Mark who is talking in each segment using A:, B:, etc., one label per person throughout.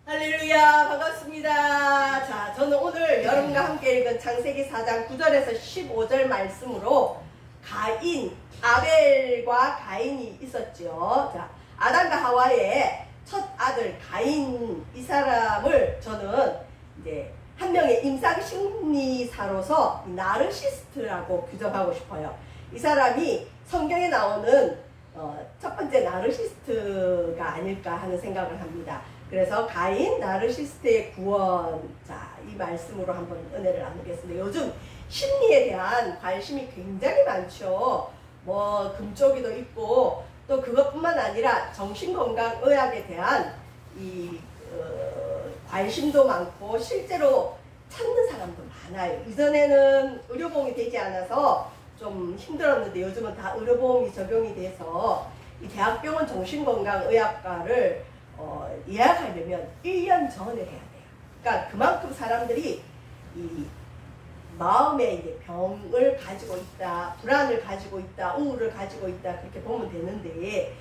A: 할렐루야, 반갑습니다. 자, 저는 오늘 여러분과 함께 읽은 창세기 4장 9절에서 15절 말씀으로 가인, 아벨과 가인이 있었죠. 자, 아담과 하와의 첫 아들 가인, 이 사람을 저는 이제 한 명의 임상심리사로서 나르시스트라고 규정하고 싶어요. 이 사람이 성경에 나오는 첫 번째 나르시스트가 아닐까 하는 생각을 합니다. 그래서 가인, 나르시스트의 구원, 자, 이 말씀으로 한번 은혜를 나누겠습니다. 요즘 심리에 대한 관심이 굉장히 많죠. 뭐 금쪽이도 있고 또 그것뿐만 아니라 정신건강의학에 대한 이 관심도 많고 실제로 찾는 사람도 많아요. 이전에는 의료보험이 되지 않아서 좀 힘들었는데 요즘은 다 의료보험이 적용이 돼서 이 대학병원 정신건강의학과를 예약하려면 1년 전에 해야 돼요. 그러니까 그만큼 사람들이 이 마음에 이제 병을 가지고 있다, 불안을 가지고 있다, 우울을 가지고 있다, 그렇게 보면 되는데,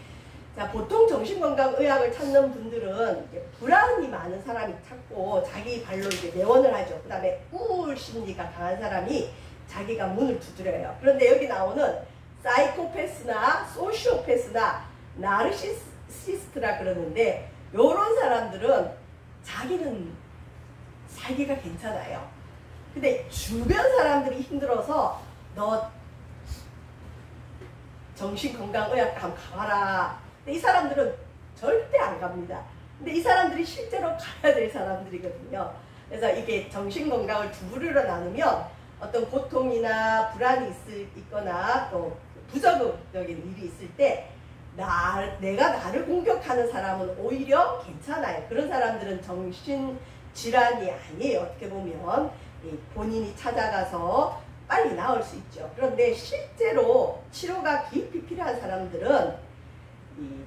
A: 자, 보통 정신건강의학을 찾는 분들은 이제 불안이 많은 사람이 찾고 자기 발로 이제 내원을 하죠. 그 다음에 우울 심리가 강한 사람이 자기가 문을 두드려요. 그런데 여기 나오는 사이코패스나 소시오패스나 나르시시스트라 그러는데, 요런 사람들은 자기는 살기가 괜찮아요. 근데 주변 사람들이 힘들어서 너 정신건강의학과 한번 가봐라. 근데 이 사람들은 절대 안 갑니다. 근데 이 사람들이 실제로 가야 될 사람들이거든요. 그래서 이게 정신건강을 두 부류로 나누면 어떤 고통이나 불안이 있거나 또 부정적인 일이 있을 때 내가 나를 공격하는 사람은 오히려 괜찮아요. 그런 사람들은 정신질환이 아니에요. 어떻게 보면 본인이 찾아가서 빨리 나을 수 있죠. 그런데 실제로 치료가 깊이 필요한 사람들은 이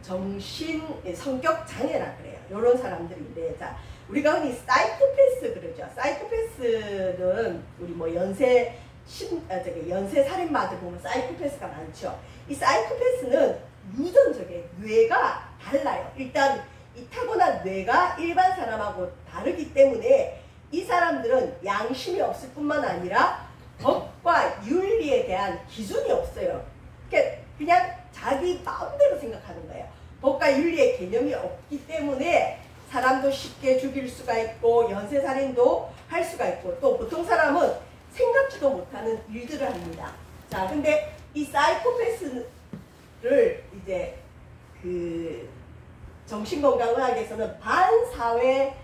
A: 성격 장애라 그래요. 이런 사람들인데, 자, 우리가 흔히 사이코패스 그러죠. 사이코패스는 우리 뭐 연쇄 살인마들 보면 사이코패스가 많죠. 이 사이코패스는 유전적인 뇌가 달라요. 일단 이 타고난 뇌가 일반 사람하고 다르기 때문에 이 사람들은 양심이 없을 뿐만 아니라 법과 윤리에 대한 기준이 없어요. 그냥 자기 마음대로 생각하는 거예요. 법과 윤리의 개념이 없기 때문에 사람도 쉽게 죽일 수가 있고 연쇄살인도 할 수가 있고 또 보통 사람은 생각지도 못하는 일들을 합니다. 자, 근데 이 사이코패스를 이제 그 정신건강의학에서는 반사회적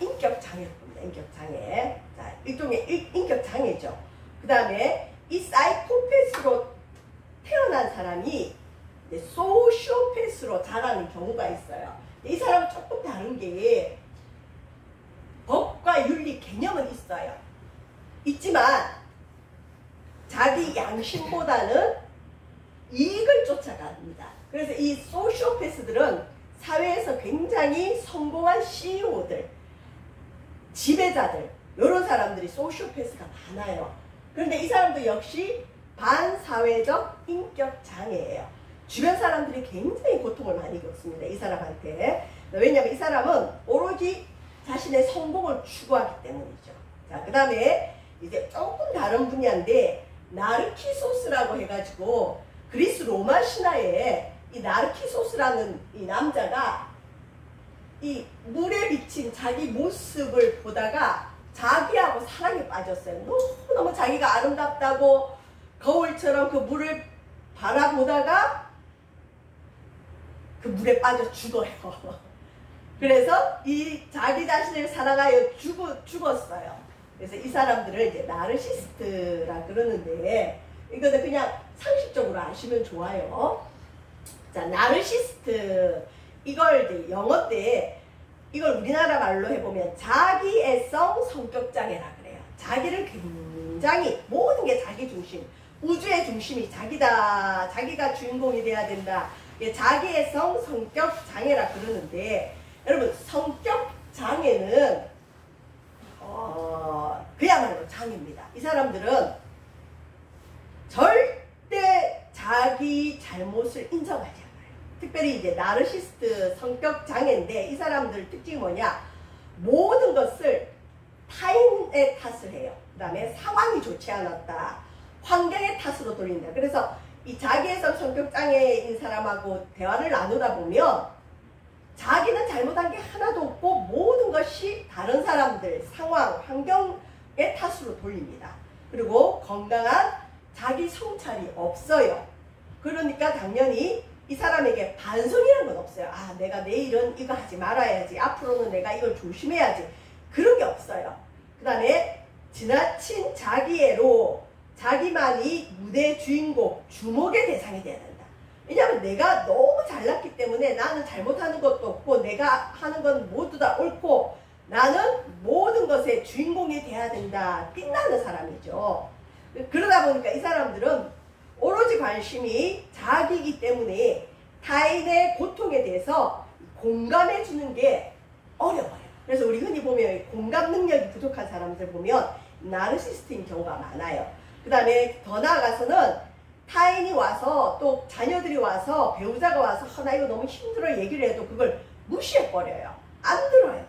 A: 인격장애를 봅니다. 인격장애. 자, 일종의 인격장애죠. 그 다음에 이 사이코패스로 태어난 사람이 소시오패스로 자라는 경우가 있어요. 이 사람은 조금 다른 게 법과 윤리 개념은 있어요. 있지만 자기 양심보다는 이익을 쫓아갑니다. 그래서 이 소시오패스들은 사회에서 굉장히 성공한 CEO들, 지배자들, 이런 사람들이 소시오패스가 많아요. 그런데 이 사람도 역시 반사회적 인격장애예요. 주변 사람들이 굉장히 고통을 많이 겪습니다. 이 사람한테. 왜냐하면 이 사람은 오로지 자신의 성공을 추구하기 때문이죠. 자, 그 다음에 이제 조금 다른 분야인데 나르키소스라고 해가지고 그리스 로마 신화에 이 나르키소스라는 이 남자가 이 물에 비친 자기 모습을 보다가 자기하고 사랑에 빠졌어요. 너무 자기가 아름답다고 거울처럼 그 물을 바라보다가 그 물에 빠져 죽어요. 그래서 이 자기 자신을 사랑하여 죽었어요. 그래서 이 사람들을 이제 나르시스트라 그러는데 이거는 그냥 상식적으로 아시면 좋아요. 자, 나르시스트, 이걸 이제 영어 때 이걸 우리나라 말로 해보면 자기애성 성격장애라 그래요. 자기를 굉장히 모든 게 자기 중심, 우주의 중심이 자기다, 자기가 주인공이 돼야 된다. 자기애성 성격장애라 그러는데, 여러분 성격장애는 그야말로 장애입니다. 이 사람들은 절대 자기 잘못을 인정하지 않아요. 이것들이 이제 나르시스트 성격 장애인데, 이 사람들 특징이 뭐냐? 모든 것을 타인의 탓을 해요. 그 다음에 상황이 좋지 않았다, 환경의 탓으로 돌린다. 그래서 이 자기애성 성격 장애인 사람하고 대화를 나누다 보면 자기는 잘못한 게 하나도 없고 모든 것이 다른 사람들, 상황, 환경의 탓으로 돌립니다. 그리고 건강한 자기 성찰이 없어요. 그러니까 당연히 이 사람에게 반성이라는 건 없어요. 아, 내가 내일은 이거 하지 말아야지, 앞으로는 내가 이걸 조심해야지, 그런 게 없어요. 그 다음에 지나친 자기애로 자기만이 무대 주인공, 주목의 대상이 돼야 된다. 왜냐하면 내가 너무 잘났기 때문에 나는 잘못하는 것도 없고 내가 하는 건 모두 다 옳고 나는 모든 것의 주인공이 돼야 된다. 빛나는 사람이죠. 그러다 보니까 이 사람들은 오로지 관심이 자기이기 때문에 타인의 고통에 대해서 공감해 주는 게 어려워요. 그래서 우리 흔히 보면 공감 능력이 부족한 사람들 보면 나르시스트인 경우가 많아요. 그 다음에 더 나아가서는 타인이 와서 또 자녀들이 와서 배우자가 와서 나 이거 너무 힘들어 얘기를 해도 그걸 무시해버려요. 안 들어요.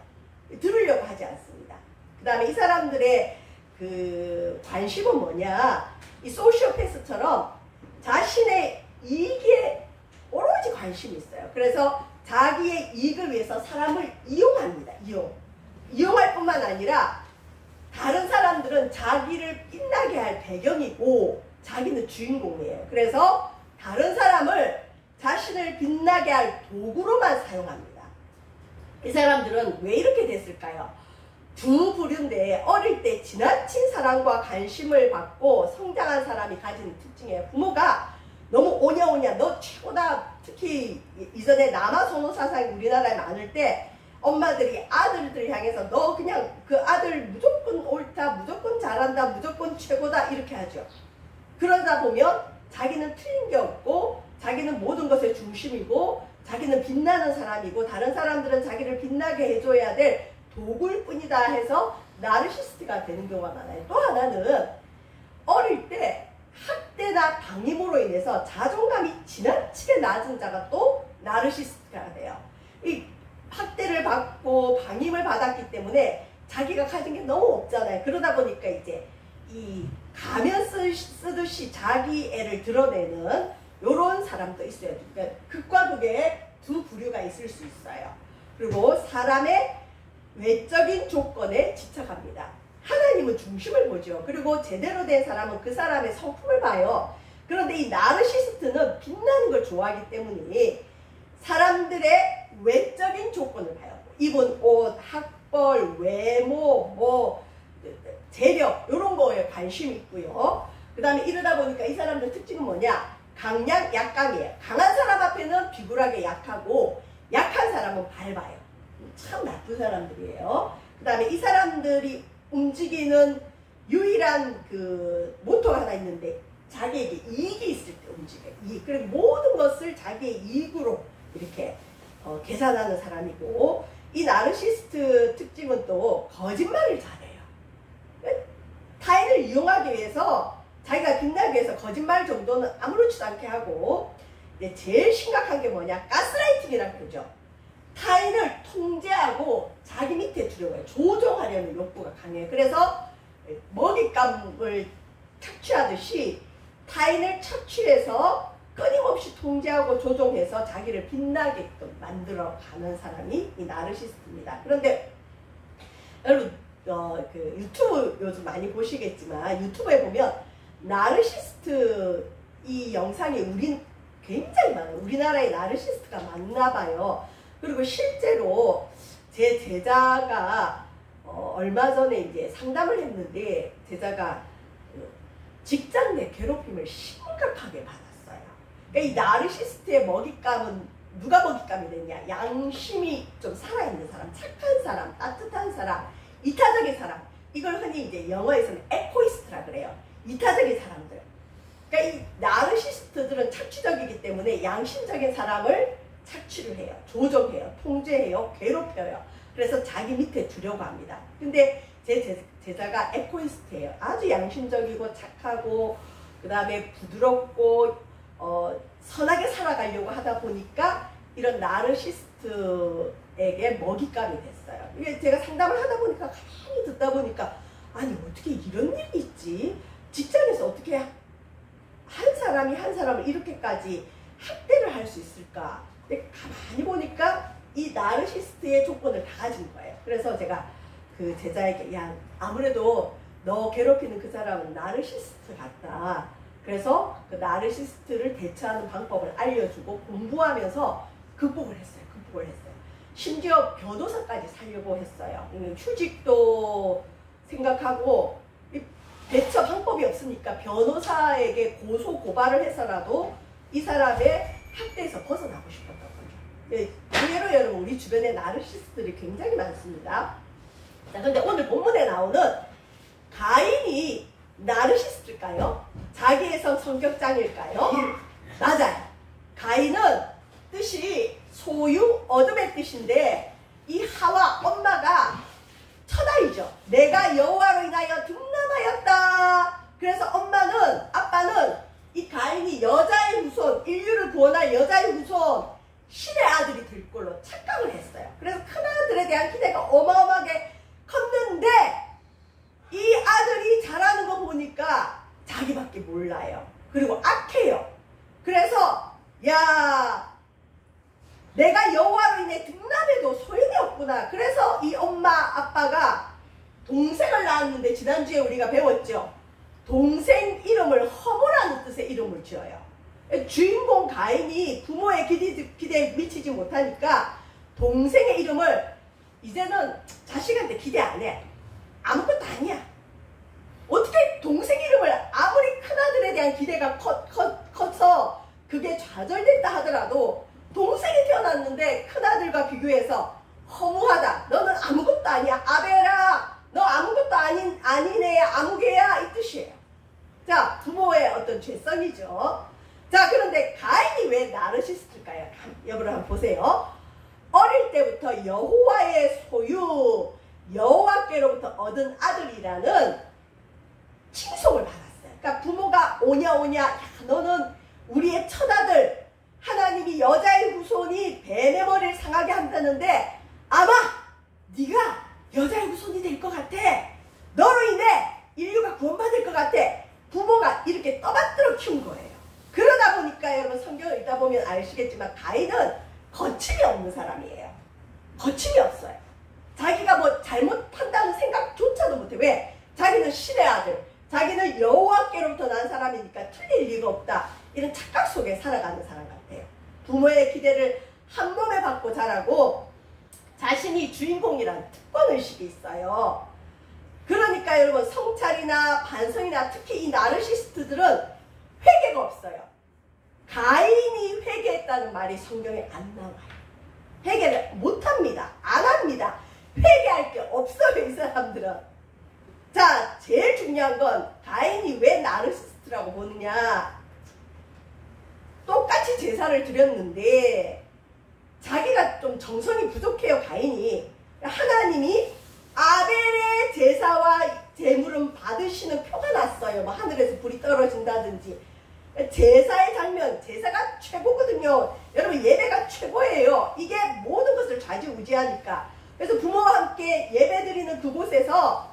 A: 들으려고 하지 않습니다. 그 다음에 이 사람들의 그 관심은 뭐냐, 이 소시오패스처럼 자신의 이익에 오로지 관심이 있어요. 그래서 자기의 이익을 위해서 사람을 이용합니다. 이용할 뿐만 아니라 다른 사람들은 자기를 빛나게 할 배경이고 자기는 주인공이에요. 그래서 다른 사람을 자신을 빛나게 할 도구로만 사용합니다. 이 사람들은 왜 이렇게 됐을까요? 두 부류인데, 어릴 때 지나친 사랑과 관심을 받고 성장한 사람이 가진 특징이에요. 부모가 너무 오냐오냐 너 최고다. 특히 이전에 남아선호 사상이 우리나라에 많을 때 엄마들이 아들들 향해서 너 그냥 그 아들 무조건 옳다, 무조건 잘한다, 무조건 최고다 이렇게 하죠. 그러다 보면 자기는 틀린 게 없고 자기는 모든 것의 중심이고 자기는 빛나는 사람이고 다른 사람들은 자기를 빛나게 해줘야 될 도구일 뿐이다 해서 나르시스트가 되는 경우가 많아요. 또 하나는 어릴 때 학대나 방임으로 인해서 자존감이 지나치게 낮은 자가 또 나르시스트가 돼요. 이 학대를 받고 방임을 받았기 때문에 자기가 가진 게 너무 없잖아요. 그러다 보니까 이제 이 가면 쓰듯이 자기 애를 드러내는 이런 사람도 있어요. 그러니까 극과 극의 두 부류가 있을 수 있어요. 그리고 사람의 외적인 조건에 집착합니다. 하나님은 중심을 보죠. 그리고 제대로 된 사람은 그 사람의 성품을 봐요. 그런데 이 나르시스트는 빛나는 걸 좋아하기 때문에 사람들의 외적인 조건을 봐요. 입은 옷, 학벌, 외모, 뭐 재력 이런 거에 관심이 있고요. 그 다음에 이러다 보니까 이 사람들 특징은 뭐냐? 강약, 약강이에요. 강한 사람 앞에는 비굴하게 약하고 약한 사람은 밟아요. 참 나쁜 사람들이에요. 그 다음에 이 사람들이 움직이는 유일한 그 모토가 하나 있는데 자기에게 이익이 있을 때 움직여요. 이익. 그리고 모든 것을 자기의 이익으로 이렇게 계산하는 사람이고, 이 나르시스트 특징은 또 거짓말을 잘해요. 타인을 이용하기 위해서 자기가 빛나기 위해서 거짓말 정도는 아무렇지도 않게 하고, 이제 제일 심각한 게 뭐냐? 가스라이팅이라고 그러죠. 타인을 통제하고 자기 밑에 두려워요. 조종하려는 욕구가 강해요. 그래서 먹잇감을 착취하듯이 타인을 착취해서 끊임없이 통제하고 조종해서 자기를 빛나게끔 만들어가는 사람이 이 나르시스트입니다. 그런데 여러분 그 유튜브 요즘 많이 보시겠지만 유튜브에 보면 나르시스트 이 영상이 굉장히 많아요. 우리나라에 나르시스트가 많나 봐요. 그리고 실제로 제 제자가 얼마 전에 이제 상담을 했는데 제자가 직장 내 괴롭힘을 심각하게 받았어요. 그러니까 이 나르시스트의 먹잇감은 누가 먹잇감이 되냐? 양심이 좀 살아있는 사람, 착한 사람, 따뜻한 사람, 이타적인 사람. 이걸 흔히 이제 영어에서는 에코이스트라 그래요. 이타적인 사람들. 그러니까 이 나르시스트들은 착취적이기 때문에 양심적인 사람을 착취를 해요. 조종해요. 통제해요. 괴롭혀요. 그래서 자기 밑에 두려고 합니다. 근데 제 제자가 에코이스트예요. 아주 양심적이고 착하고 그 다음에 부드럽고 선하게 살아가려고 하다 보니까 이런 나르시스트에게 먹잇감이 됐어요. 이게 제가 상담을 하다 보니까 가만히 듣다 보니까 아니 어떻게 이런 일이 있지? 직장에서 어떻게 한 사람이 한 사람을 이렇게까지 학대를 할 수 있을까? 근데 가만히 보니까 이 나르시스트의 조건을 다 가진 거예요. 그래서 제가 그 제자에게 야 아무래도 너 괴롭히는 그 사람은 나르시스트 같다. 그래서 그 나르시스트를 대처하는 방법을 알려주고 공부하면서 극복을 했어요. 심지어 변호사까지 살려고 했어요. 휴직도 생각하고 대처 방법이 없으니까 변호사에게 고소 고발을 해서라도 이 사람의 학대에서 벗어나고 싶었던 거죠. 의외로 여러분 우리 주변에 나르시스트들이 굉장히 많습니다. 자, 근데 오늘 본문에 나오는 가인이 나르시스트일까요? 자기애성 성격장일까요? 맞아요. 가인은 뜻이 소유, 어둠의 뜻인데 이 하와 엄마가 첫아이죠. 내가 여호와로 인하여 득남하였다. 그래서 아빠는 이 가인이 여자의 후손, 인류를 구원할 여자의 후손, 신의 아들이 될 걸로 착각을 했어요. 그래서 큰아들에 대한 기대가 어마어마하게 컸는데 이 아들이 자라는 거 보니까 자기밖에 몰라요. 그리고 악해요. 그래서 야 내가 여호와로 인해 득남해도 소용이 없구나. 그래서 이 엄마 아빠가 동생을 낳았는데 지난주에 우리가 배웠죠. 동생 이름을 허무라는 뜻의 이름을 지어요. 주인공 가인이 부모의 기대에 미치지 못하니까 동생의 이름을 이제는 자식한테 기대 안 해. 아무것도 아니야. 어떻게 동생 이름을 아무리 큰아들에 대한 기대가 커서 그게 좌절됐다 하더라도 동생이 태어났는데 큰아들과 비교해서 허무하다. 너는 아무것도 아니야. 아벨아 너 아무것도 아닌 애야. 아무개야. 이 뜻이에요. 자, 부모의 어떤 죄성이죠. 자, 그런데 가인이 왜 나르시스트일까요? 여러분 한번 보세요. 어릴 때부터 여호와의 소유, 여호와께로부터 얻은 아들이라는 칭송을 받았어요. 그러니까 부모가 오냐 야, 너는 우리의 첫아들, 하나님이 여자의 후손이 뱀의 머리를 상하게 한다는데 아마 네가 여자의 후손이 될 것 같아. 너로 인해 인류가 구원받을 것 같아. 부모가 이렇게 떠받들어 키운 거예요. 그러다 보니까 여러분 성경을 읽다 보면 아시겠지만 가인은 거침이 없는 사람이에요. 거침이 없어요. 자기가 뭐 잘못한다는 생각조차도 못해. 왜? 자기는 신의 아들, 자기는 여호와께로부터 난 사람이니까 틀릴 리가 없다. 이런 착각 속에 살아가는 사람 같아요. 부모의 기대를 한 몸에 받고 자라고 자신이 주인공이라는 특권의식이 있어요. 그러니까 여러분 성찰이나 반성이나 특히 이 나르시스트들은 회개가 없어요. 가인이 회개했다는 말이 성경에 안 나와요. 회개를 못합니다. 안 합니다. 회개할 게 없어요, 이 사람들은. 자, 제일 중요한 건 가인이 왜 나르시스트라고 보느냐. 똑같이 제사를 드렸는데 자기가 좀 정성이 부족해요, 가인이. 하나님이 아벨의 제사와 제물은 받으시는 표가 났어요. 뭐 하늘에서 불이 떨어진다든지. 제사의 장면, 제사가 최고거든요. 여러분 예배가 최고예요. 이게 모든 것을 좌지우지하니까. 그래서 부모와 함께 예배드리는 그곳에서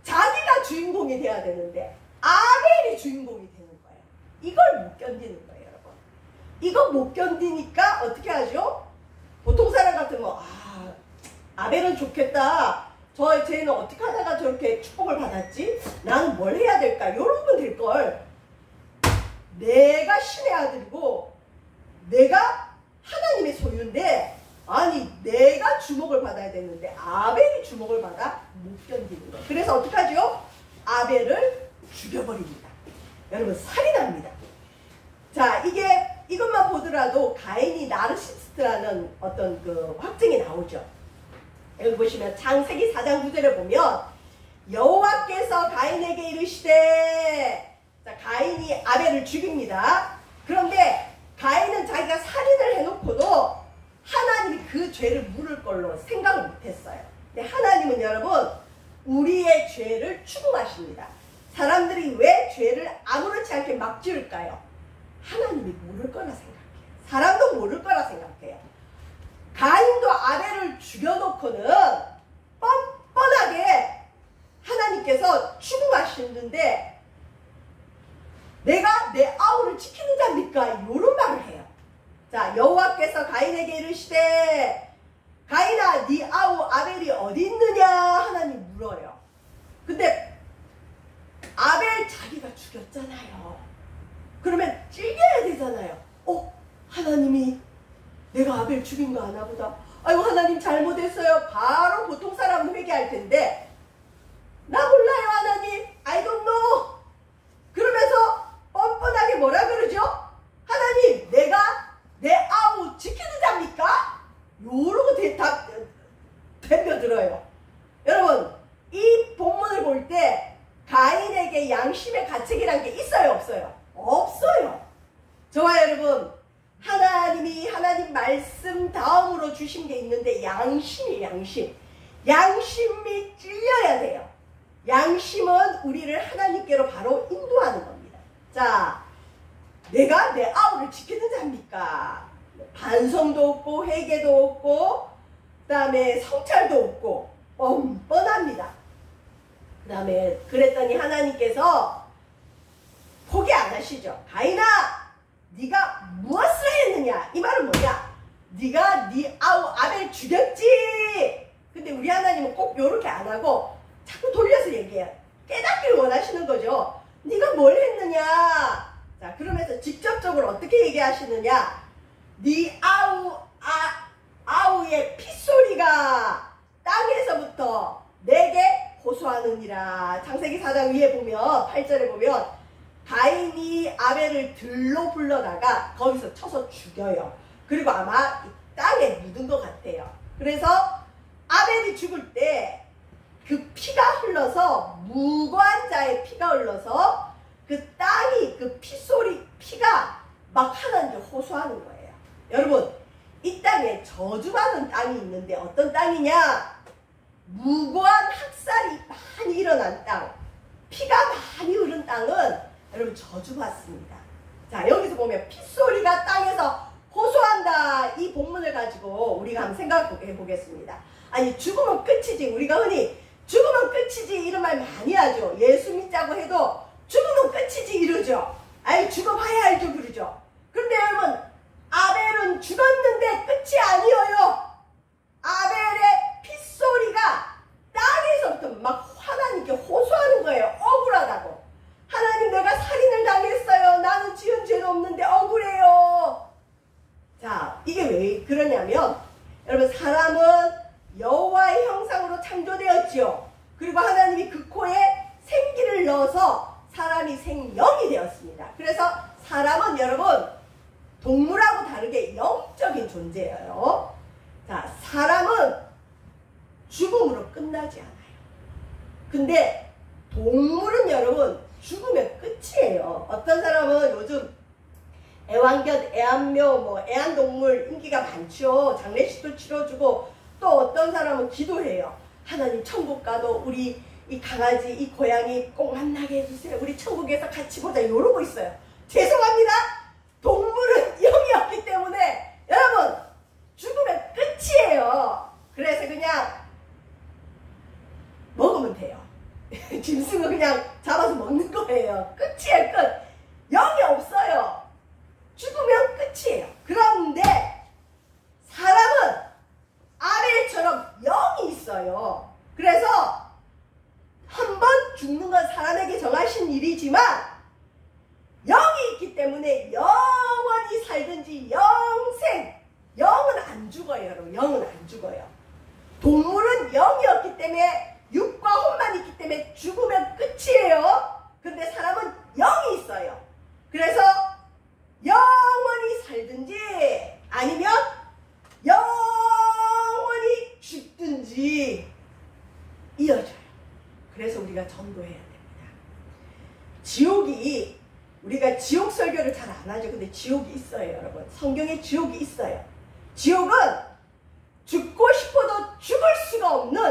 A: 자기가 주인공이 돼야 되는데 아벨이 주인공이 되는 거예요. 이걸 못 견디는 거예요, 여러분. 이거 못 견디니까 어떻게 하죠? 보통 사람 같으면 아벨은 좋겠다. 쟤는 어떻게 하다가 저렇게 축복을 받았지? 나는 뭘 해야 될까? 이러면 될걸. 내가 신의 아들이고 내가 하나님의 소유인데 아니 내가 주목을 받아야 되는데 아벨이 주목을 받아 못 견디는 거예요. 그래서 어떻게 하죠? 아벨을 죽여버립니다. 여러분 살인합니다. 자, 이것만 보더라도 가인이 나르시스트라는 어떤 그 확증이 나오죠. 여기 보시면 창세기 4장 9절에 보면 여호와께서 가인에게 이르시되, 자, 가인이 아벨을 죽입니다. 그런데 가인은 자기가 살인을 해놓고도 하나님이 그 죄를 물을 걸로 생각을 못했어요. 근데 하나님은 여러분 우리의 죄를 추궁하십니다. 사람들이 왜 죄를 아무렇지 않게 막 지을까요? 하나님이 모를 거라 생각해요. 사람도 모를 거라 생각해요. 가인도 아벨을 죽여놓고는 뻔뻔하게 하나님께서 추궁하시는데 내가 내 아우를 지키는 자입니까? 이런 말을 해요. 자, 여호와께서 가인에게 이르시되 가인아 네 아우 아벨이 어디 있느냐 하나님 물어요. 근데 아벨 자기가 죽였잖아요. 그러면 찔겨야 되잖아요. 하나님이 내가 아벨 죽인 거 아나 보다. 아이고 하나님 잘못했어요. 바로 보통 사람은 회개할 텐데 나 몰라요 하나님. I don't know. 그러면서 뻔뻔하게 뭐라 그러죠? 하나님 내가 내 아우 지키는 자입니까? 요러고 덤벼들어요. 여러분 이 본문을 볼 때 가인에게 양심의 가책이란 게 있어요 없어요? 없어요. 저와 여러분 하나님이 하나님 말씀 다음으로 주신 게 있는데 양심이에요. 양심이 찔려야 돼요. 양심은 우리를 하나님께로 바로 인도하는 겁니다. 자, 내가 내 아우를 지키는 자입니까? 반성도 없고 회개도 없고 그 다음에 성찰도 없고 뻔뻔합니다. 그 다음에 그랬더니 하나님께서 포기 안 하시죠. 가인아 네가 무엇을 했느냐? 이 말은 뭐냐? 네가 네 아우 아벨 죽였지. 근데 우리 하나님은 꼭 요렇게 안 하고 자꾸 돌려서 얘기해요. 깨닫기를 원하시는 거죠. 네가 뭘 했느냐? 자, 그러면서 직접적으로 어떻게 얘기하시느냐? 네 아우의 핏소리가 땅에서부터 내게 호소하느니라. 창세기 4장 위에 보면 8절에 보면 가인이 아벨을 들로 불러다가 거기서 쳐서 죽여요. 그리고 아마 땅에 묻은 것 같아요. 그래서 아벨이 죽을 때 그 피가 흘러서 무고한 피가 흘러서 그 땅이 그 피가 막 하나님께 호소하는 거예요. 여러분 이 땅에 저주받은 땅이 있는데 어떤 땅이냐? 무고한 학살이 많이 일어난 땅, 피가 많이 흐른 땅은 여러분 저주받습니다. 자, 여기서 보면 핏소리가 땅에서 호소한다. 이 본문을 가지고 우리가 한번 생각해 보겠습니다. 아니 죽으면 끝이지. 우리가 흔히 죽으면 끝이지 이런 말 많이 하죠. 예수 믿자고 해도 죽으면 끝이지 이러죠. 아니 죽어봐야 알죠 그러죠. 그런데 여러분 아벨은 죽었는데 끝이 아니에요. 아벨의 핏소리가 땅에서부터 막 하나님께 호소하는 거예요. 억울하다고. 하나님 내가 살인을 당했어요. 나는 지은 죄도 없는데 억울해요. 자, 이게 왜 그러냐면 여러분 사람은 여호와의 형상으로 창조되었지요. 그리고 하나님이 그 코에 생기를 넣어서 사람이 생명이 되었습니다. 그래서 사람은 여러분 동물하고 다르게 영적인 존재예요. 자, 사람은 죽음으로 끝나지 않아요. 근데 동물은 여러분 죽으면 끝이에요. 어떤 사람은 요즘 애완견, 애완묘, 애완동물 인기가 많죠. 장례식도 치러주고 또 어떤 사람은 기도해요. 하나님 천국 가도 우리 이 강아지, 이 고양이 꼭 만나게 해주세요. 우리 천국에서 같이 보자 이러고 있어요. 죄송합니다. 동물은 영이 없기 때문에 여러분 죽으면 끝이에요. 그래서 그냥 먹으면 돼요. 짐승은 그냥 잡아서 먹는 거예요. 끝이에요. 끝. 영이 없어요. 죽으면 끝이에요. 그런데 사람은 아벨처럼 영이 있어요. 그래서 한 번 죽는 건 사람에게 정하신 일이지만 영이 있기 때문에 영원히 살든지 영생, 영은 안 죽어요. 여러분 영은 안 죽어요. 동물은 영이 없기 때문에 육과 혼만 있기 때문에 죽으면 끝이에요. 근데 사람은 영이 있어요. 그래서 영원히 살든지 아니면 영원히 죽든지 이어져요. 그래서 우리가 전도해야 됩니다. 지옥이 우리가 지옥 설교를 잘 안 하죠. 근데 지옥이 있어요. 여러분 성경에 지옥이 있어요. 지옥은 죽고 싶어도 죽을 수가 없는,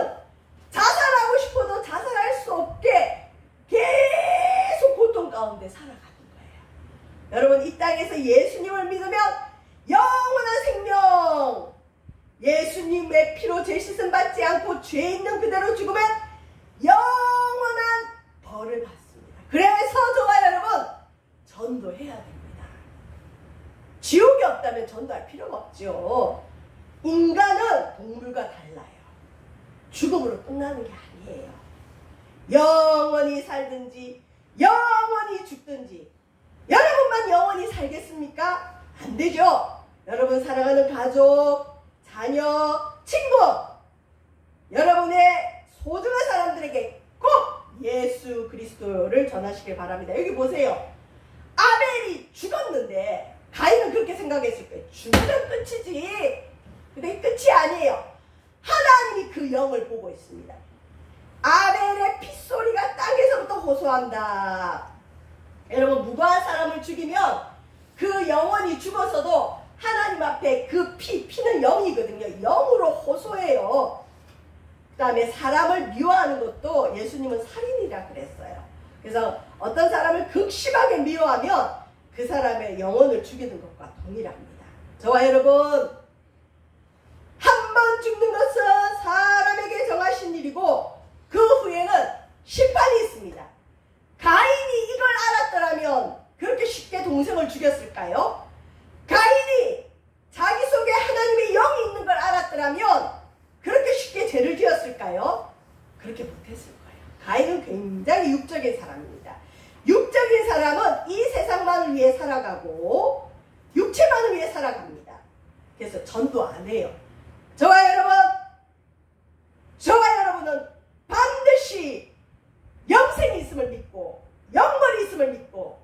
A: 자살하고 싶어도 자살할 수 없게 계속 고통 가운데 살아가는 거예요. 여러분 이 땅에서 예수님을 믿으면 영원한 생명, 예수님의 피로 죄 씻음 받지 않고 죄 있는 그대로 죽으면 영원한 벌을 받습니다. 그래서 저와 여러분 전도해야 됩니다. 지옥이 없다면 전도할 필요가 없죠. 인간은 동물과 달라요. 죽음으로 끝나는 게 아니에요. 영원히 살든지 영원히 죽든지. 여러분만 영원히 살겠습니까? 안 되죠. 여러분 사랑하는 가족, 자녀, 친구, 여러분의 소중한 사람들에게 꼭 예수 그리스도를 전하시길 바랍니다. 여기 보세요. 아벨이 죽었는데 가인은 그렇게 생각했을 거예요. 죽으면 끝이지. 근데 끝이 아니에요. 하나님이 그 영을 보고 있습니다. 아벨의 핏소리가 땅에서부터 호소한다. 여러분 무고한 사람을 죽이면 그 영혼이 죽어서도 하나님 앞에 그 피는 영이거든요. 영으로 호소해요. 그 다음에 사람을 미워하는 것도 예수님은 살인이라 그랬어요. 그래서 어떤 사람을 극심하게 미워하면 그 사람의 영혼을 죽이는 것과 동일합니다. 저와 여러분, 한 번 죽는 것은 사람에게 정하신 일이고 그 후에는 심판이 있습니다. 가인이 이걸 알았더라면 그렇게 쉽게 동생을 죽였을까요? 가인이 자기 속에 하나님의 영이 있는 걸 알았더라면 그렇게 쉽게 죄를 지었을까요? 그렇게 못했을 거예요. 가인은 굉장히 육적인 사람입니다. 육적인 사람은 이 세상만을 위해 살아가고 육체만을 위해 살아갑니다. 그래서 전도 안 해요. 저와 여러분은 반드시 영생이 있음을 믿고 영벌이 있음을 믿고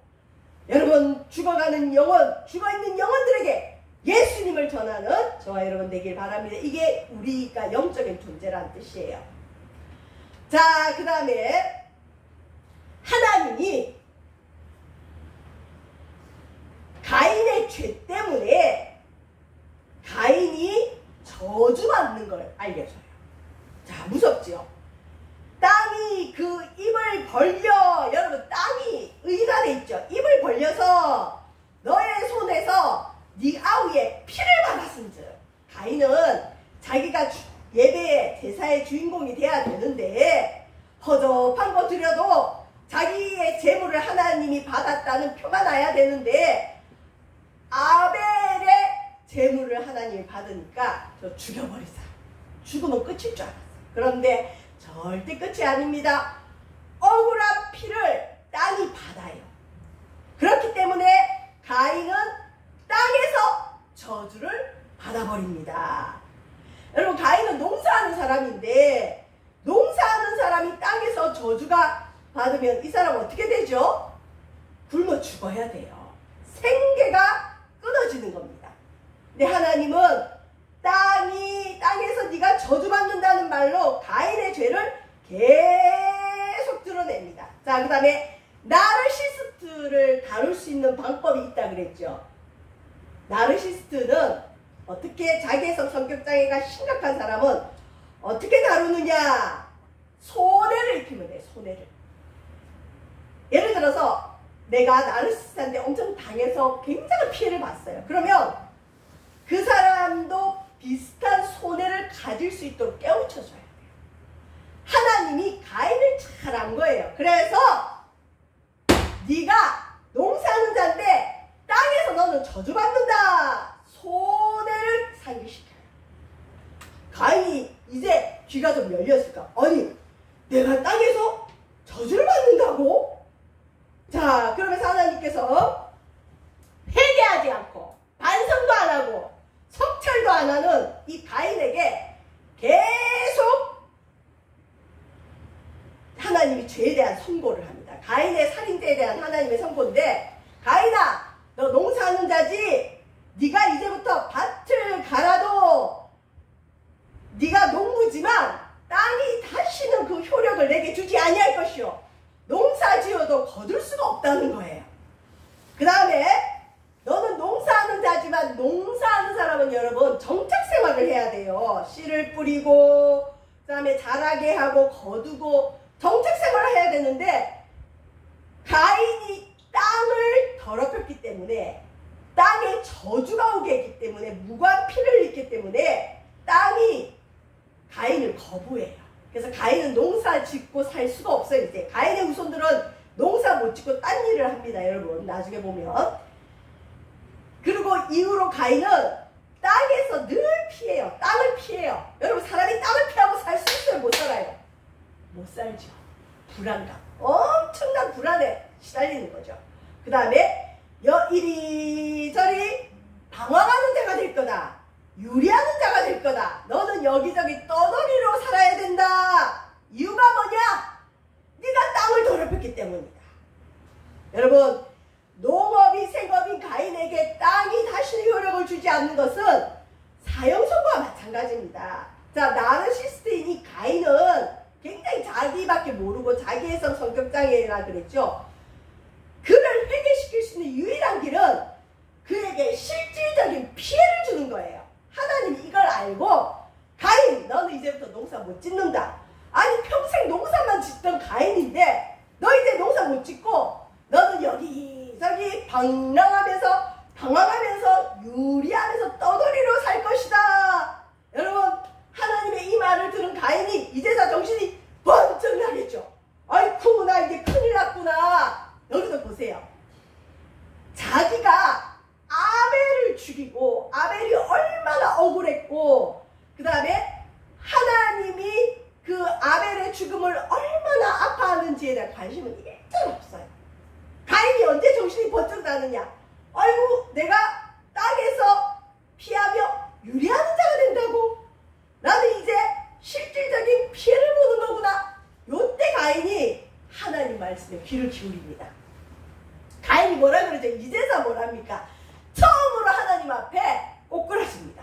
A: 여러분 죽어가는 영혼, 죽어있는 영혼들에게 예수님을 전하는 저와 여러분 되길 바랍니다. 이게 우리가 영적인 존재라는 뜻이에요. 자, 그 다음에 하나님이 가인의 죄 때문에 가인이 저주받는 걸 알려줘요. 자, 무섭지요? 땅이 그 입을 벌려, 여러분 땅이 의가 돼 있죠. 입을 벌려서 너의 손에서 네 아우의 피를 받았은즉. 가인은 자기가 예배의 제사의 주인공이 돼야 되는데 허접한 거 드려도 자기의 재물을 하나님이 받았다는 표가 나야 되는데 아벨의 재물을 하나님이 받으니까 저 죽여버리자. 죽으면 끝일 줄 알았어요. 그런데 절대 끝이 아닙니다. 억울한 피를 땅이 받아요. 그렇기 때문에 가인은 땅에서 저주를 받아버립니다. 여러분 가인은 농사하는 사람인데 농사하는 사람이 땅에서 저주가 받으면 이 사람 어떻게 되죠? 굶어 죽어야 돼요. 생계가 끊어지는 겁니다. 근데 하나님은 땅에서 네가 저주받는다는 말로 가인의 죄를 계속 드러냅니다. 자, 그 다음에 나르시스트를 다룰 수 있는 방법이 있다 그랬죠. 나르시스트는 어떻게 자기애성 성격장애가 심각한 사람은 어떻게 다루느냐? 손해를 입히면 돼요. 손해를. 예를 들어서 내가 나르시스트한테 엄청 당해서 굉장한 피해를 봤어요. 그러면 그 사람도 비슷한 손해를 가질 수 있도록 깨우쳐줘야 돼요. 하나님이 가인을 잘 안 거예요. 그래서 네가 농사하는 자인데 땅에서 너는 저주받는다. 손해를 상기시켜요. 가인이 이제 귀가 좀 열렸을까? 아니, 내가 땅에서 저주를 받는다고? 자, 그러면서 하나님께서 회개하지 않고 반성도 안 하고 성찰도 안 하는 이 가인에게 계속 하나님이 죄에 대한 선고를 합니다. 가인의 살인죄에 대한 하나님의 선고인데 가인아, 너 농사하는 자지? 네가 이제부터 밭을 갈아도 네가 농부지만 땅이 다시는 그 효력을 내게 주지 아니할 것이요. 농사지어도 거둘 수가 없다는 거예요. 그 다음에 너는 농사하는 자지만 농사하는 사람은 여러분 정착생활을 해야 돼요. 씨를 뿌리고 그 다음에 자라게 하고 거두고 정착생활을 해야 되는데 가인이 땅을 더럽혔기 때문에 땅에 저주가 오게 했기 때문에 무고한 피를 흘렸기 때문에 땅이 가인을 거부해요. 그래서 가인은 농사 짓고 살 수가 없어요. 이제 가인의 후손들은 농사 못 짓고 딴 일을 합니다. 여러분 나중에 보면. 그리고 이후로 가인은 땅에서 늘 피해요. 땅을 피해요. 여러분 사람이 땅을 피하고 살 수 있어요? 못 살아요? 못 살죠. 불안감. 엄청난 불안에 시달리는 거죠. 그 다음에 이리저리 방황하는 자가 될 거다. 유리하는 자가 될 거다. 너는 여기저기 떠돌이로 살아야 된다. 이유가 뭐냐? 네가 땅을 더럽혔기 때문이다. 여러분 농업이 생업인 가인에게 땅이 다시 효력을 주지 않는 것은 사형선고와 마찬가지입니다. 자, 나르시스트인 이 가인은 굉장히 자기밖에 모르고 자기애성 성격장애라 그랬죠. 그를 회개시킬 수 있는 유일한 길은 그에게 실질적인 피해를 주는 거예요. 하나님이 이걸 알고 가인 너는 이제부터 농사 못 짓는다. 아니 평생 농사만 짓던 가인인데 너 이제 농사 못 짓고 너는 여기저기 방황하면서 유리하면서 떠돌이로 살 것이다. 여러분 하나님의 이 말을 들은 가인이 이제서 정신이 번쩍 나겠죠. 아이쿠 나 이제 큰일 났구나. 여기서 보세요. 자기가 아벨을 죽이고 아벨이 얼마나 억울했고 그 다음에 하나님이 그 아벨의 죽음을 얼마나 아파하는지에 대한 관심은 일절 없어요. 가인이 언제 정신이 번쩍 나느냐. 아이고 내가 땅에서 피하며 유리하는 자가 된다고. 나는 이제 실질적인 피해를 보는 거구나. 요때 가인이 하나님 말씀에 귀를 기울입니다. 가인이 뭐라 그러죠? 이제서 뭐랍니까? 처음으로 하나님 앞에 꼬꾸라집니다.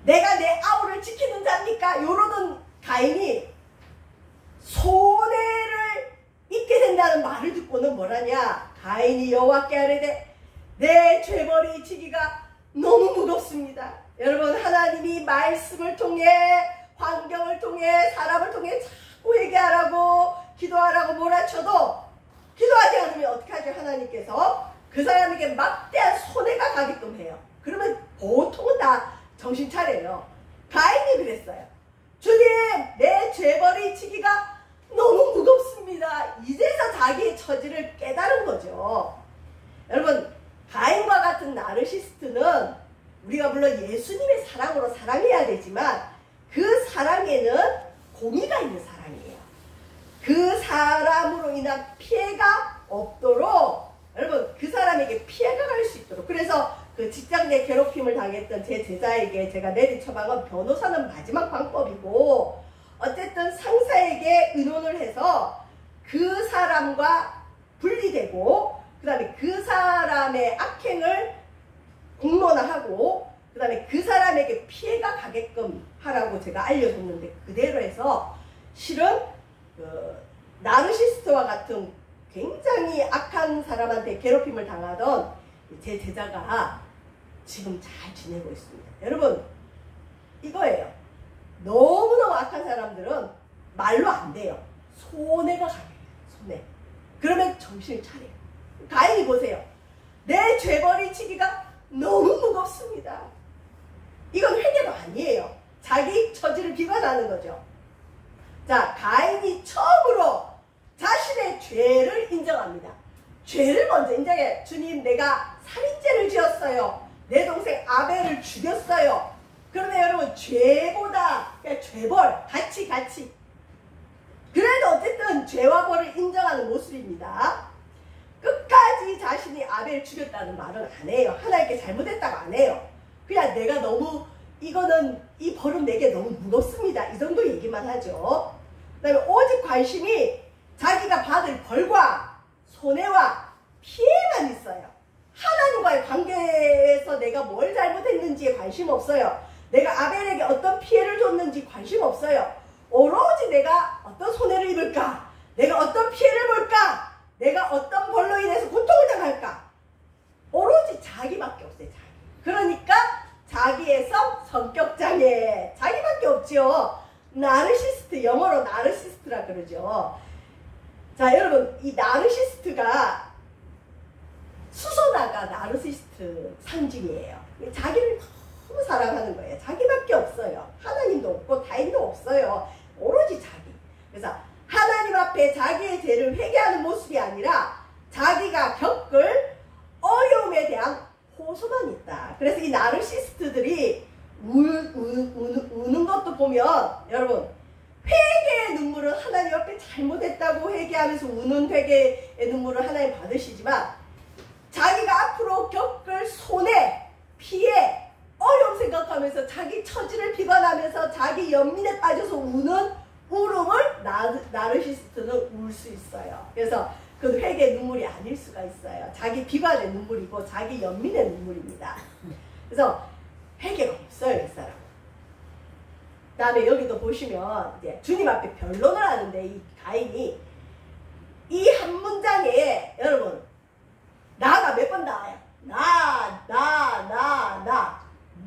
A: 내가 내 아우를 지키는 자입니까? 요러던 가인이 손해를 입게 된다는 말을 듣고는 뭐라냐? 가인이 여호와께 아뢰되 내 죄벌이 지기가 너무 무겁습니다. 여러분 하나님이 말씀을 통해 환경을 통해 사람을 통해 자꾸 얘기하라고 기도하라고 몰아쳐도 기도하지 않으면 어떻게 하죠? 하나님께서 그 사람에게 막대한 손해가 가게끔 해요. 그러면 보통은 다 정신 차려요. 가인이 그랬어요. 주님 내 죄벌이 지기가 너무 무겁습니다. 이제서 자기의 처지를 깨달은 거죠. 여러분 가인과 같은 나르시스트는 우리가 물론 예수님의 사랑으로 사랑해야 되지만 그 사랑에는 공의가 있는 사랑이에요. 그 사람으로 인한 피해가 없도록 여러분 그 사람에게 피해가 갈 수 있도록. 그래서 그 직장 내 괴롭힘을 당했던 제 제자에게 제가 내린 처방은 변호사는 마지막 방법이고 어쨌든 상사에게 의논을 해서 그 사람과 분리되고 그 다음에 그 사람의 악행을 공론화하고 그 다음에 그 사람에게 피해가 가게끔 하라고 제가 알려줬는데 그대로 해서 실은 나르시스트와 같은 굉장히 악한 사람한테 괴롭힘을 당하던 제 제자가 지금 잘 지내고 있습니다. 여러분 이거예요. 너무너무 악한 사람들은 말로 안 돼요. 손해가 가요. 손해. 그러면 정신을 차려요. 가인이 보세요. 내 죄벌이 치기가 너무 무겁습니다. 이건 회개도 아니에요. 자기 처지를 비관하는 거죠. 자, 가인이 처음으로 자신의 죄를 인정합니다. 죄를 먼저 인정해. 주님 내가 살인죄를 지었어요. 내 동생 아벨을 죽였어요. 그런데 여러분 죄보다 그냥 죄벌 같이 그래도 어쨌든 죄와 벌을 인정하는 모습입니다. 끝까지 자신이 아벨을 죽였다는 말은 안 해요. 하나님께 잘못했다고 안 해요. 그냥 내가 너무 이 벌은 내게 너무 무겁습니다. 이 정도 얘기만 하죠. 그 다음에 오직 관심이 자기가 받을 벌과 손해와 피해만 있어요. 하나님과의 관계에서 내가 뭘 잘못했는지에 관심 없어요. 내가 아벨에게 어떤 피해를 줬는지 관심 없어요. 오로지 내가 어떤 손해를 입을까? 내가 어떤 피해를 볼까? 내가 어떤 벌로 인해서 고통을 당할까? 오로지 자기밖에 없어요. 자기. 그러니까 자기에서 성격장애. 자기밖에 없죠. 나르시스트, 영어로 나르시스트라 그러죠. 자, 여러분 이 나르시스트가 수소나가 나르시스트 상징이에요. 자기를 너무 사랑하는 거예요. 자기밖에 없어요. 하나님도 없고 타인도 없어요. 오로지 자기. 그래서 하나님 앞에 자기의 죄를 회개하는 모습이 아니라 자기가 겪을 어려움에 대한 호소만 있다. 그래서 이 나르시스트들이 우는 것도 보면 여러분 회개의 눈물은 하나님 앞에 잘못했다고 회개하면서 우는 회개의 눈물을 하나님 받으시지만 자기가 앞으로 겪을 손해, 피해, 어려움 생각하면서 자기 처지를 비관하면서 자기 연민에 빠져서 우는 울음을 나르시스트는 울 수 있어요. 그래서 그 회개의 눈물이 아닐 수가 있어요. 자기 비관의 눈물이고 자기 연민의 눈물입니다. 그래서 회개가 없어요, 이 사람. 그 다음에 여기도 보시면 이제 주님 앞에 변론을 하는데 이 가인이 이 한 문장에 여러분 나가 몇 번 나와요? 나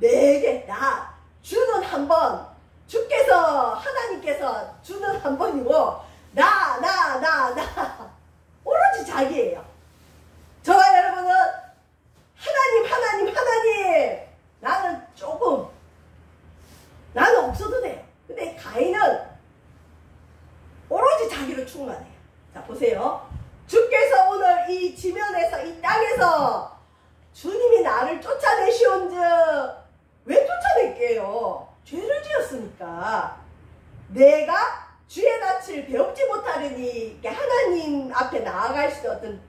A: 4개 나 주는 한 번 주께서 하나님께서 주는 한 번이고 나 오로지 자기예요. 저와 여러분은 하나님 나는 조금 나는 없어도 돼요. 근데 가인은 오로지 자기로 충만해요. 자 보세요. 주께서 오늘 이 지면에서 이 땅에서 주님이 나를 쫓아내시온즉 왜 쫓아낼게요? 죄를 지었으니까 내가 주의 낯을 배웁지 못하려니 하나님 앞에 나아갈 수 있는 어떤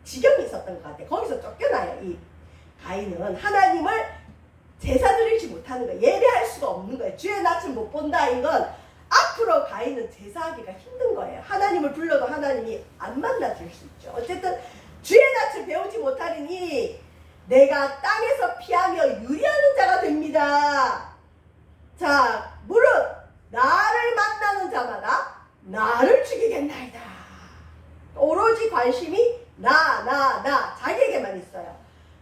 A: 지경이 있었던 것 같아요. 거기서 쫓겨나요. 이 가인은 하나님을 제사 드리지 못하는 거예요. 예배할 수가 없는 거예요. 주의 낯을 못 본다. 이건 앞으로 가인은 제사하기가 힘든 거예요. 하나님을 불러도 하나님이 안 만나줄 수 있죠. 어쨌든 주의 낯을 배우지 못하리니 내가 땅에서 피하며 유리하는 자가 됩니다. 자, 무릇 나를 만나는 자마다 나를 죽이겠나이다. 오로지 관심이 나 자기에게만 있어요.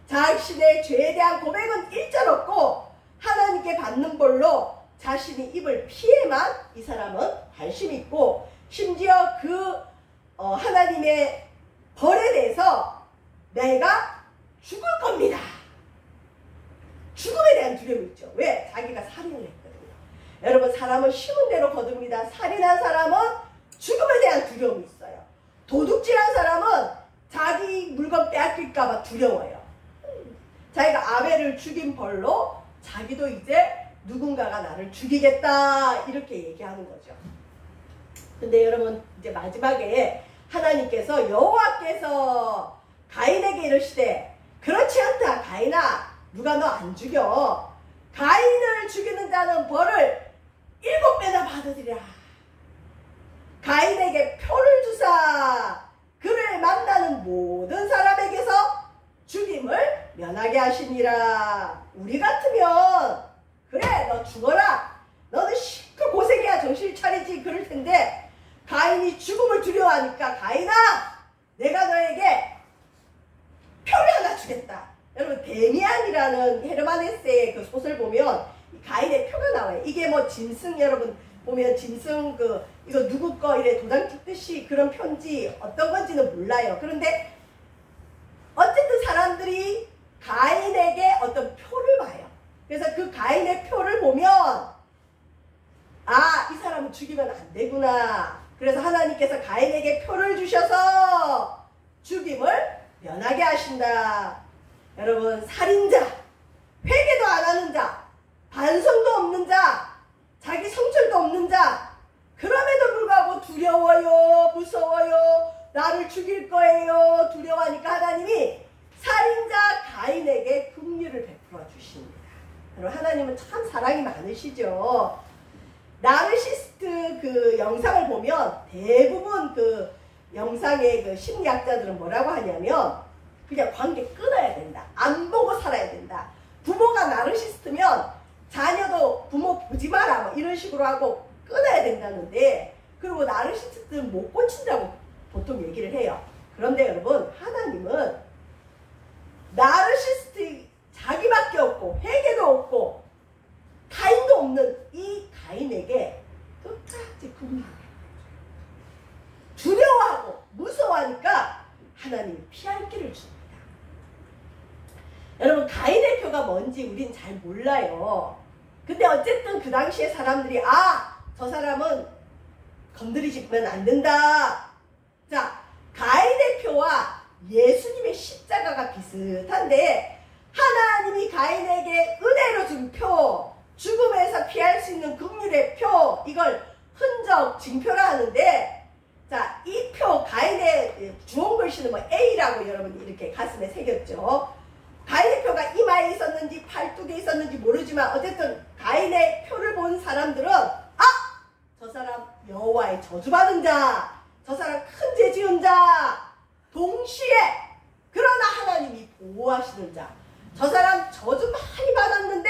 A: 자신의 죄에 대한 고백은 일절없고 하나님께 받는 벌로 자신이 입을 피해만 이 사람은 관심이 있고 심지어 그 하나님의 벌에 대해서 내가 죽을 겁니다. 죽음에 대한 두려움이 있죠. 왜? 자기가 살인을 했거든요. 여러분 사람은 심은 대로 거둡니다. 살인한 사람은 죽음에 대한 두려움이 있어요. 도둑질한 사람은 자기 물건 빼앗길까봐 두려워요. 자기가 아벨을 죽인 벌로 자기도 이제 누군가가 나를 죽이겠다 이렇게 얘기하는 거죠. 근데 여러분 이제 마지막에 하나님께서 여호와께서 가인에게 이르시되 그렇지 않다. 가인아 누가 너 안 죽여. 가인을 죽이는 자는 벌을 7배나 받으리라. 가인에게 표를 주사 그를 만나는 모든 사람에게서 죽임을 면하게 하시니라. 우리 같으면 그래 너 죽어라. 너는 실컷 고생해야 정신 차리지 그럴 텐데 가인이 죽음을 두려워하니까 가인아 내가 너에게 표를 하나 주겠다. 여러분 데미안이라는 헤르만 헤세의 그 소설 보면 가인의 표가 나와요. 이게 뭐 짐승 여러분 보면 짐승 그 이거 누구 거 이래 도장 찍듯이 그런 편지 어떤 건지는 몰라요. 그런데 어쨌든 사람들이 가인에게 어떤 표를 봐요. 그래서 그 가인의 표를 보면 아, 이 사람은 죽이면 안 되구나. 그래서 하나님께서 가인에게 표를 주셔서 죽임을 면하게 하신다. 여러분 살인자, 회개도 안 하는 자, 반성도 없는 자, 자기 성찰도 없는 자, 그럼에도 불구하고 두려워요, 무서워요, 나를 죽일 거예요 두려워하니까 하나님이 살인자 가인에게 긍휼을 베풀어 주십니다. 여러분 하나님은 참 사랑이 많으시죠. 나르시스트 그 영상을 보면 대부분 그 영상의 그 심리학자들은 뭐라고 하냐면 그냥 관계 끊어야 된다. 안 보고 살아야 된다. 부모가 나르시스트면 자녀도 부모 보지 마라 뭐 이런 식으로 하고 끊어야 된다는데 그리고 나르시스트는 못 고친다고 보통 얘기를 해요. 그런데 여러분 하나님은 나르시스트 자기밖에 없고 회개도 없고 타인도 없는 이 가인에게 끝까지 긍휼을 두려워하고 무서워하니까 하나님이 피할 길을 줍니다. 여러분 가인의 표가 뭔지 누군지 우린 잘 몰라요. 근데 어쨌든 그 당시에 사람들이 저 사람은 건드리시면 안 된다. 자, 가인의 표와 예수님의 십자가가 비슷한데 하나님이 가인에게 은혜로 준 표, 죽음에서 피할 수 있는 긍휼의 표, 이걸 흔적 징표라 하는데, 자, 이 표, 가인의 주홍 글씨는 A라고 여러분 이렇게 가슴에 새겼죠. 가인의 표가 이마에 있었는지 팔뚝에 있었는지 모르지만 어쨌든 가인의 표를 본 사람들은 저 사람 여호와의 저주받은 자, 저 사람 큰 죄 지은 자, 동시에 그러나 하나님이 보호하시는 자, 저 사람 저주 많이 받았는데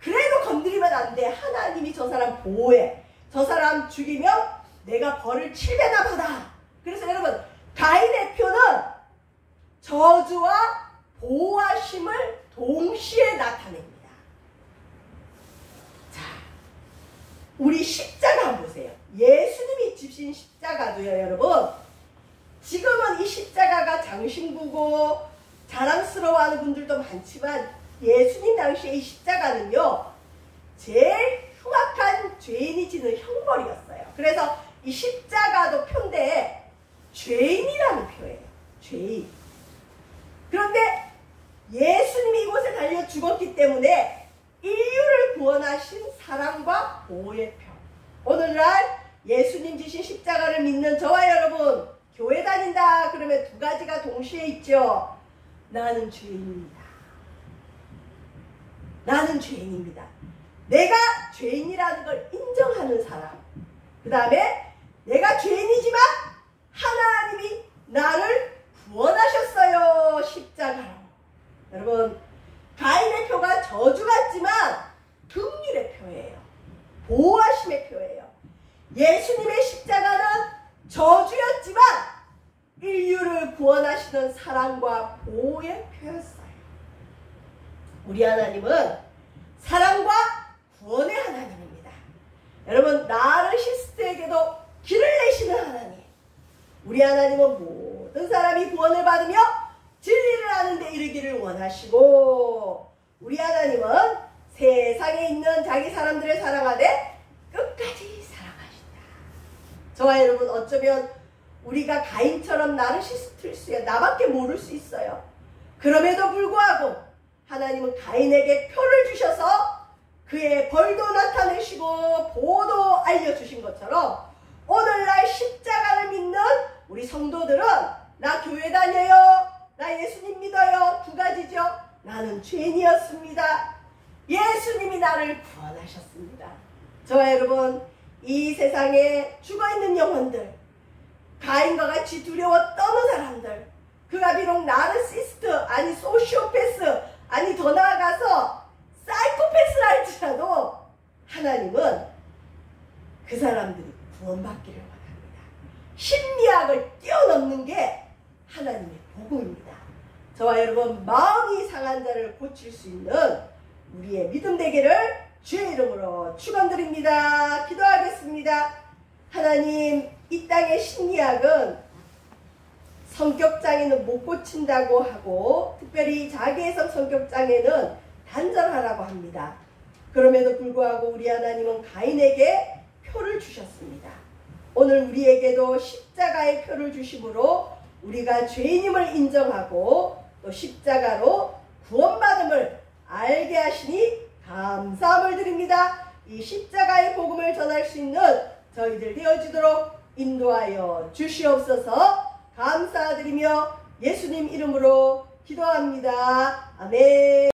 A: 그래도 건드리면 안 돼. 하나님이 저 사람 보호해. 저 사람 죽이면 내가 벌을 7배나 받아. 그래서 여러분, 가인의 표는 저주와 보호하심을 동시에 나타냅니다. 자, 우리 십자가 한번 보세요. 예수님이 지신 십자가도요, 여러분. 지금은 이 십자가가 장신구고 자랑스러워하는 분들도 많지만 예수님 당시에 이 십자가는요, 제일 흉악한 죄인이 지는 형벌이었어요. 그래서 이 십자가도 표인데 죄인이라는 표예요. 죄인. 그런데 예수님이 이곳에 달려 죽었기 때문에 인류를 구원하신 사랑과 보호의 표. 오늘날 예수님 지신 십자가를 믿는 저와 여러분, 교회 다닌다 그러면 두 가지가 동시에 있죠. 나는 죄인입니다. 나는 죄인입니다. 내가 죄인이라는 걸 인정하는 사람. 그 다음에 내가 죄인이지만 하나님이 나를 구원하셨어요. 십자가로. 여러분, 가인의 표가 저주 같지만 긍휼의 표예요. 보호하심의 표예요. 예수님의 십자가는 저주였지만 인류를 구원하시는 사랑과 보호의 표였어요. 우리 하나님은 사랑과 구원의 하나님입니다. 여러분, 나르시스트에게도 길을 내시는 하나님. 우리 하나님은 모든 사람이 구원을 받으며 진리를 아는 데 이르기를 원하시고, 우리 하나님은 세상에 있는 자기 사람들을 사랑하되 끝까지 사랑하신다. 저와 여러분, 어쩌면 우리가 가인처럼 나르시스트일 수 있어요. 나밖에 모를 수 있어요. 그럼에도 불구하고 하나님은 가인에게 표를 주셔서 그의 벌도 나타내시고 보호도 알려주신 것처럼 오늘날 십자가를 믿는 우리 성도들은 나 교회 다녀요, 나 예수님 믿어요. 두 가지죠. 나는 죄인이었습니다. 예수님이 나를 구원하셨습니다. 저와 여러분, 이 세상에 죽어있는 영혼들, 가인과 같이 두려워 떠는 사람들, 그가 비록 나르시스트 아니 소시오패스 아니 더 나아가서 사이코패스라 할지라도 하나님은 그 사람들이 구원받기를 원합니다. 심리학을 뛰어넘는 게 하나님의 복음입니다. 저와 여러분, 마음이 상한 자를 고칠 수 있는 우리의 믿음 되기를 주의 이름으로 축원드립니다. 기도하겠습니다. 하나님, 이 땅의 심리학은 성격장애는 못 고친다고 하고 특별히 자기애성 성격장애는 단절하라고 합니다. 그럼에도 불구하고 우리 하나님은 가인에게 표를 주셨습니다. 오늘 우리에게도 십자가의 표를 주심으로 우리가 죄인임을 인정하고 또 십자가로 구원받음을 알게 하시니 감사함을 드립니다. 이 십자가의 복음을 전할 수 있는 저희들 되어지도록 인도하여 주시옵소서. 감사드리며 예수님 이름으로 기도합니다. 아멘.